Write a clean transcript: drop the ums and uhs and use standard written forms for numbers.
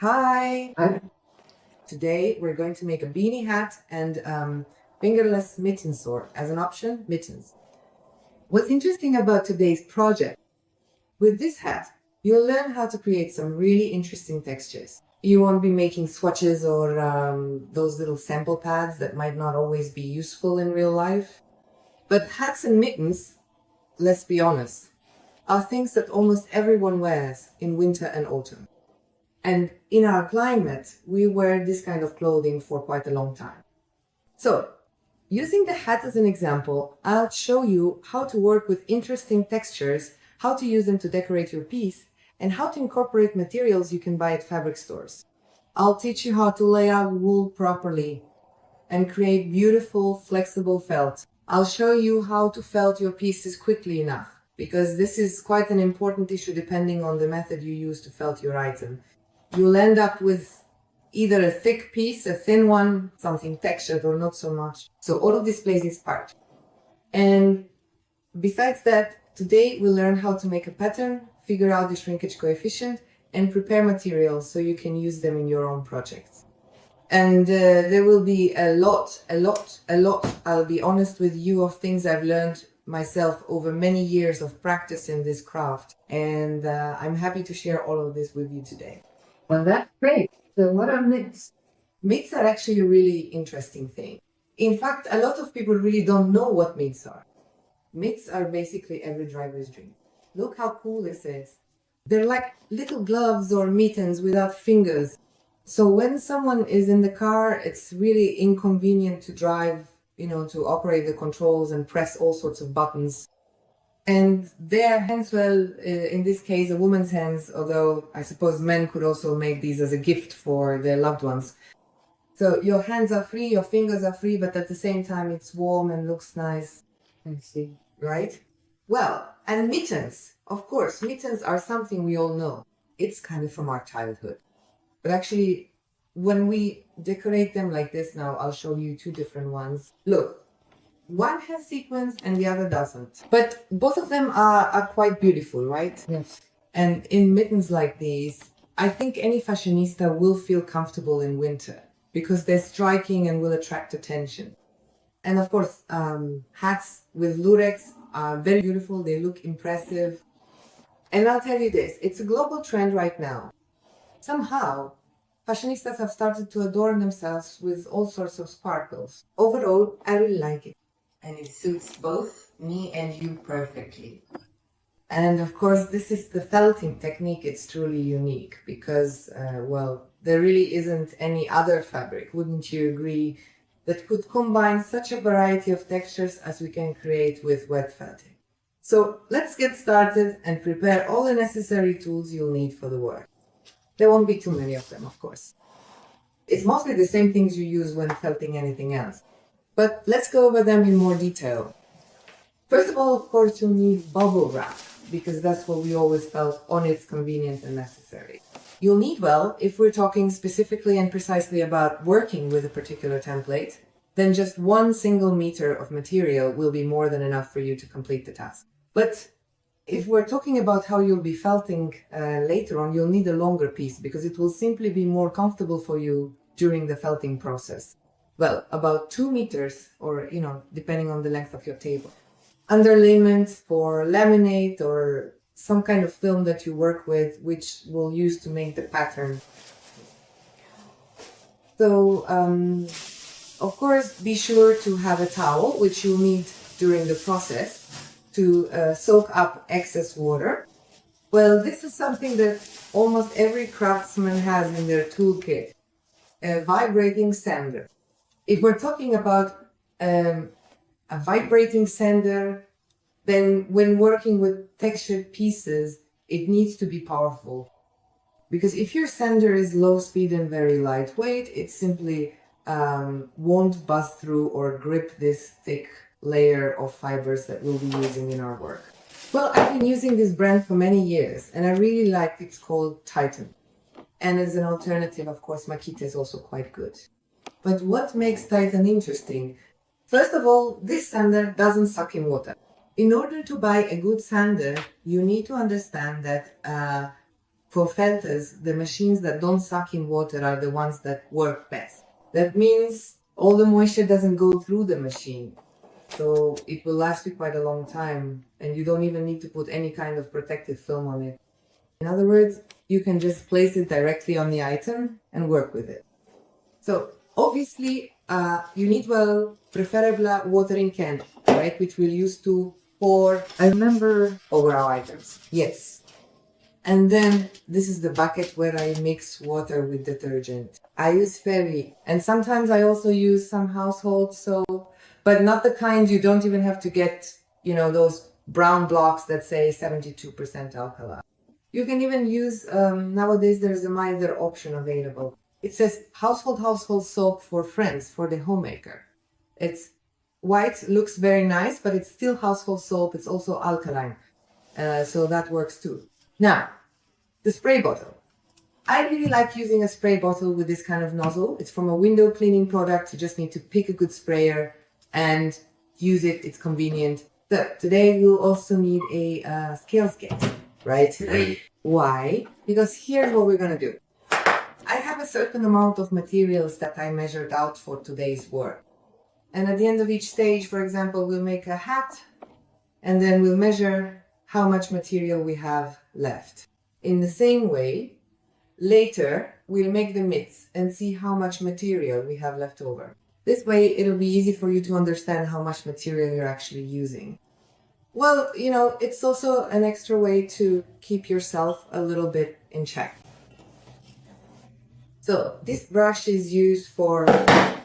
Hi! Today we're going to make a beanie hat and fingerless mitten sword. As an option, mittens. What's interesting about today's project, with this hat, you'll learn how to create some really interesting textures. You won't be making swatches or those little sample pads that might not always be useful in real life. But hats and mittens, let's be honest, are things that almost everyone wears in winter and autumn. And in our climate, we wear this kind of clothing for quite a long time. So, using the hat as an example, I'll show you how to work with interesting textures, how to use them to decorate your piece, and how to incorporate materials you can buy at fabric stores. I'll teach you how to lay out wool properly and create beautiful, flexible felt. I'll show you how to felt your pieces quickly enough, because this is quite an important issue depending on the method you use to felt your item. You'll end up with either a thick piece, a thin one, something textured or not so much. So all of this plays its part. And besides that, today we'll learn how to make a pattern, figure out the shrinkage coefficient, and prepare materials so you can use them in your own projects. And there will be a lot, I'll be honest with you, of things I've learned myself over many years of practice in this craft. And I'm happy to share all of this with you today. Well, that's great. So what are mitts? Mitts are actually a really interesting thing. In fact, a lot of people really don't know what mitts are. Mitts are basically every driver's dream. Look how cool this is. They're like little gloves or mittens without fingers. So when someone is in the car, it's really inconvenient to drive, to operate the controls and press all sorts of buttons. And their hands, well, in this case, a woman's hands, although I suppose men could also make these as a gift for their loved ones. So your hands are free, your fingers are free, but at the same time it's warm and looks nice. I see. Right? Well, and mittens. Of course, mittens are something we all know. It's kind of from our childhood. But actually, when we decorate them like this now, I'll show you two different ones. Look. One has sequins and the other doesn't. But both of them are quite beautiful, right? Yes. And in mittens like these, I think any fashionista will feel comfortable in winter because they're striking and will attract attention. And of course, hats with lurex are very beautiful. They look impressive. And I'll tell you this, it's a global trend right now. Somehow, fashionistas have started to adorn themselves with all sorts of sparkles. Overall, I really like it. And it suits both me and you perfectly. And of course, this is the felting technique. It's truly unique because, there really isn't any other fabric, wouldn't you agree, that could combine such a variety of textures as we can create with wet felting. So let's get started and prepare all the necessary tools you'll need for the work. There won't be too many of them, of course. It's mostly the same things you use when felting anything else. But let's go over them in more detail. First of all, of course, you'll need bubble wrap, because that's what we always felt on it's convenient and necessary. You'll need, if we're talking specifically and precisely about working with a particular template, then just 1 single meter of material will be more than enough for you to complete the task. But if we're talking about how you'll be felting later on, you'll need a longer piece because it will simply be more comfortable for you during the felting process. Well, about 2 meters or, depending on the length of your table. Underlayment for laminate or some kind of film that you work with, which we'll use to make the pattern. So, of course, be sure to have a towel, which you'll need during the process to soak up excess water. Well, this is something that almost every craftsman has in their toolkit. A vibrating sander. If we're talking about a vibrating sander, then when working with textured pieces, it needs to be powerful. Because if your sander is low speed and very lightweight, it simply won't bust through or grip this thick layer of fibers that we'll be using in our work. Well, I've been using this brand for many years, and I really like it. It's called Titan. And as an alternative, of course, Makita is also quite good. But what makes Titan interesting? First of all, this sander doesn't suck in water. In order to buy a good sander, you need to understand that for filters, the machines that don't suck in water are the ones that work best. That means all the moisture doesn't go through the machine. So it will last you quite a long time, and you don't even need to put any kind of protective film on it. In other words, you can just place it directly on the item and work with it. So obviously, you need, well, preferably a watering can, right, which we'll use to pour, I remember, over our items. Yes. And then this is the bucket where I mix water with detergent. I use fairy, and sometimes I also use some household soap, but not the kind you don't even have to get, you know, those brown blocks that say 72% alkali. You can even use, nowadays there's a milder option available. It says household soap for friends, for the homemaker. It's white, looks very nice, but it's still household soap. It's also alkaline. So that works too. Now, the spray bottle. I really like using a spray bottle with this kind of nozzle. It's from a window cleaning product. You just need to pick a good sprayer and use it. It's convenient. So today we'll also need a scale sketch, right? Why? Because here's what we're going to do. I have a certain amount of materials that I measured out for today's work. And at the end of each stage, for example, we'll make a hat, and then we'll measure how much material we have left. In the same way, later, we'll make the mitts and see how much material we have left over. This way, it'll be easy for you to understand how much material you're actually using. Well, you know, it's also an extra way to keep yourself a little bit in check. So this brush is used for